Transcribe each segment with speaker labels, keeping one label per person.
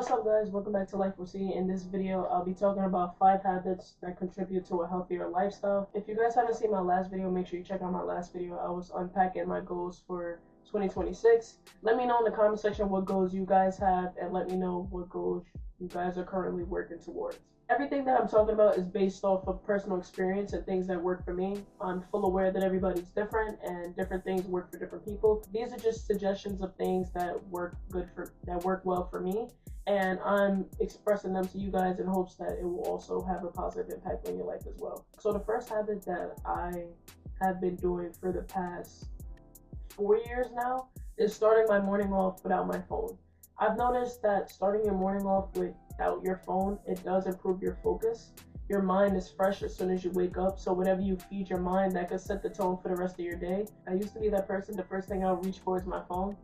Speaker 1: What's up guys, welcome back to Life with C. In this video I'll be talking about 5 habits that contribute to a healthier lifestyle. If you guys haven't seen my last video, make sure you check out my last video. I was unpacking my goals for 2026. Let me know in the comment section what goals you guys have, and let me know what goals you guys are currently working towards. Everything that I'm talking about is based off of personal experience and things that work for me. I'm full aware that everybody's different and different things work for different people. These are just suggestions of things that work well for me, and I'm expressing them to you guys in hopes that it will also have a positive impact on your life as well. So the first habit that I have been doing for the past 4 years now is starting my morning off without my phone. I've noticed that starting your morning off without your phone, it does improve your focus. Your mind is fresh as soon as you wake up, so whatever you feed your mind, that could set the tone for the rest of your day. I used to be that person, the first thing I'll reach for is my phone,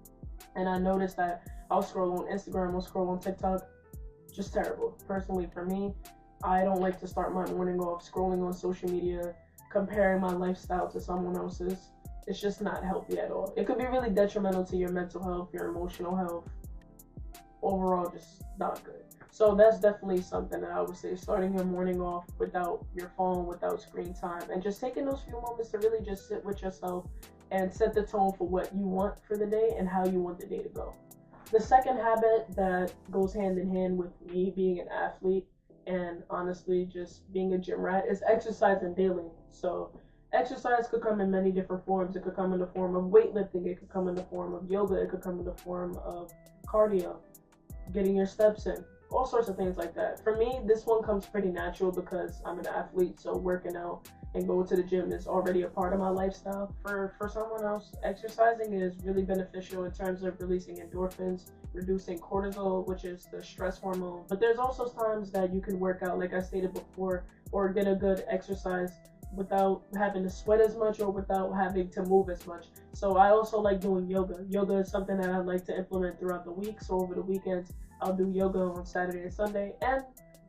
Speaker 1: and I noticed that I'll scroll on Instagram, I'll scroll on TikTok. Just terrible. Personally for me, I don't like to start my morning off scrolling on social media, comparing my lifestyle to someone else's. It's just not healthy at all. It could be really detrimental to your mental health, your emotional health. Overall, just not good. So that's definitely something that I would say, starting your morning off without your phone, without screen time, and just taking those few moments to really just sit with yourself and set the tone for what you want for the day and how you want the day to go. The second habit that goes hand in hand with me being an athlete and honestly just being a gym rat is exercising daily. So exercise could come in many different forms. It could come in the form of weightlifting, it could come in the form of yoga, it could come in the form of cardio, getting your steps in, all sorts of things like that. For me, this one comes pretty natural because I'm an athlete, so working out and going to the gym is already a part of my lifestyle. For someone else, exercising is really beneficial in terms of releasing endorphins, reducing cortisol, which is the stress hormone. But there's also times that you can work out, like I stated before, or get a good exercise without having to sweat as much or without having to move as much. So I also like doing yoga. Yoga is something that I like to implement throughout the week. So over the weekends, I'll do yoga on Saturday and Sunday, and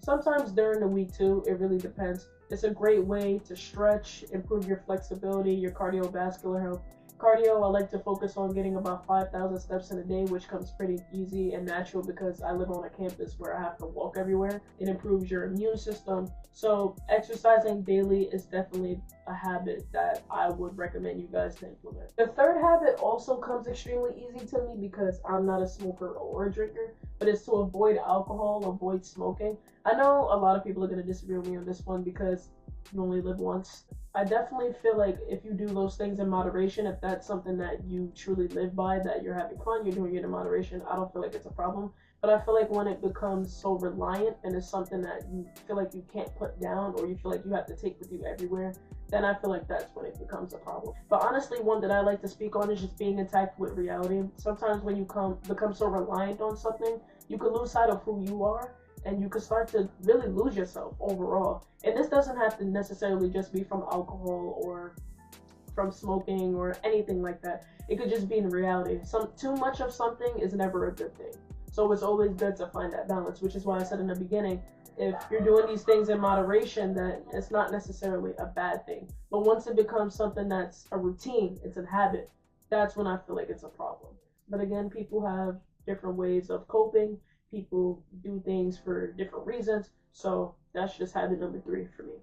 Speaker 1: sometimes during the week too. It really depends. It's a great way to stretch, improve your flexibility, your cardiovascular health. Cardio, I like to focus on getting about 5,000 steps in a day, which comes pretty easy and natural because I live on a campus where I have to walk everywhere. It improves your immune system. So exercising daily is definitely a habit that I would recommend you guys to implement. The third habit also comes extremely easy to me because I'm not a smoker or a drinker, but it's to avoid alcohol, avoid smoking. I know a lot of people are going to disagree with me on this one because you only live once. I definitely feel like if you do those things in moderation, if that's something that you truly live by, that you're having fun, you're doing it in moderation, I don't feel like it's a problem. But I feel like when it becomes so reliant and it's something that you feel like you can't put down or you feel like you have to take with you everywhere, then I feel like that's when it becomes a problem. But honestly, one that I like to speak on is just being in touch with reality. Sometimes when you become so reliant on something, you can lose sight of who you are, and you can start to really lose yourself overall. And this doesn't have to necessarily just be from alcohol or from smoking or anything like that. It could just be in reality. Too much of something is never a good thing. So it's always good to find that balance, which is why I said in the beginning, if you're doing these things in moderation, then it's not necessarily a bad thing. But once it becomes something that's a routine, it's a habit, that's when I feel like it's a problem. But again, people have different ways of coping. People do things for different reasons. So that's just habit number 3 for me.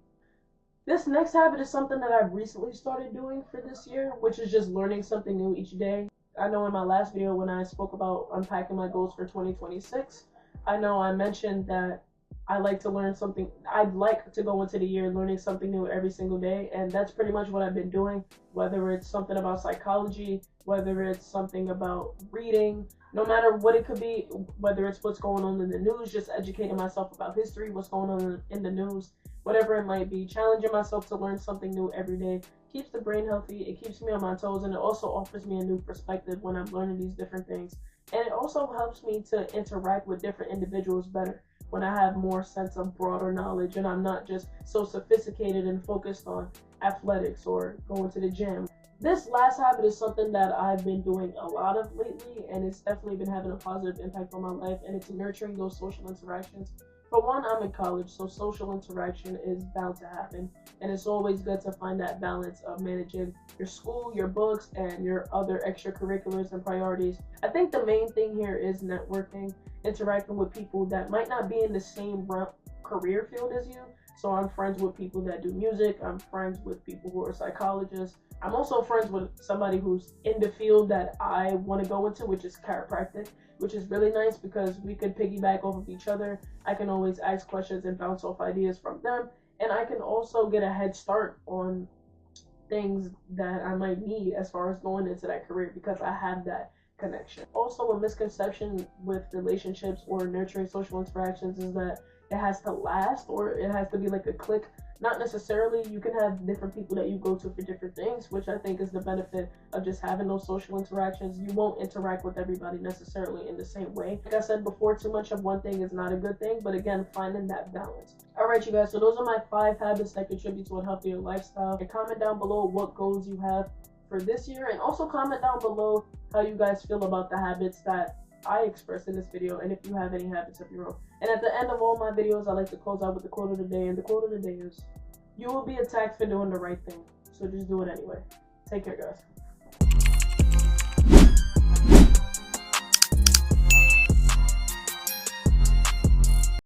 Speaker 1: This next habit is something that I've recently started doing for this year, which is just learning something new each day. I know in my last video when I spoke about unpacking my goals for 2026, I know I mentioned that I like to learn something. I'd like to go into the year learning something new every single day, and that's pretty much what I've been doing, whether it's something about psychology, whether it's something about reading, no matter what it could be, whether it's what's going on in the news, just educating myself about history, what's going on in the news, whatever it might be, challenging myself to learn something new every day keeps the brain healthy, it keeps me on my toes, and it also offers me a new perspective when I'm learning these different things. And it also helps me to interact with different individuals better when I have more sense of broader knowledge and I'm not just so sophisticated and focused on athletics or going to the gym. This last habit is something that I've been doing a lot of lately, and it's definitely been having a positive impact on my life, and it's nurturing those social interactions For one, I'm in college, so social interaction is bound to happen. And it's always good to find that balance of managing your school, your books, and your other extracurriculars and priorities. I think the main thing here is networking, interacting with people that might not be in the same career field as you. So I'm friends with people that do music, I'm friends with people who are psychologists. I'm also friends with somebody who's in the field that I want to go into, which is chiropractic, which is really nice because we could piggyback off of each other. I can always ask questions and bounce off ideas from them, and I can also get a head start on things that I might need as far as going into that career because I have that connection. Also, a misconception with relationships or nurturing social interactions is that it has to last or it has to be like a click. Not necessarily. You can have different people that you go to for different things, which I think is the benefit of just having those social interactions. You won't interact with everybody necessarily in the same way. Like I said before, too much of one thing is not a good thing, but again, finding that balance. Alright, you guys, so those are my 5 habits that contribute to a healthier lifestyle. And comment down below what goals you have for this year, and also comment down below how you guys feel about the habits that I expressed in this video, and if you have any habits of your own. And at the end of all my videos, I like to close out with the quote of the day, and the quote of the day is, "You will be attacked for doing the right thing, so just do it anyway." Take care, guys.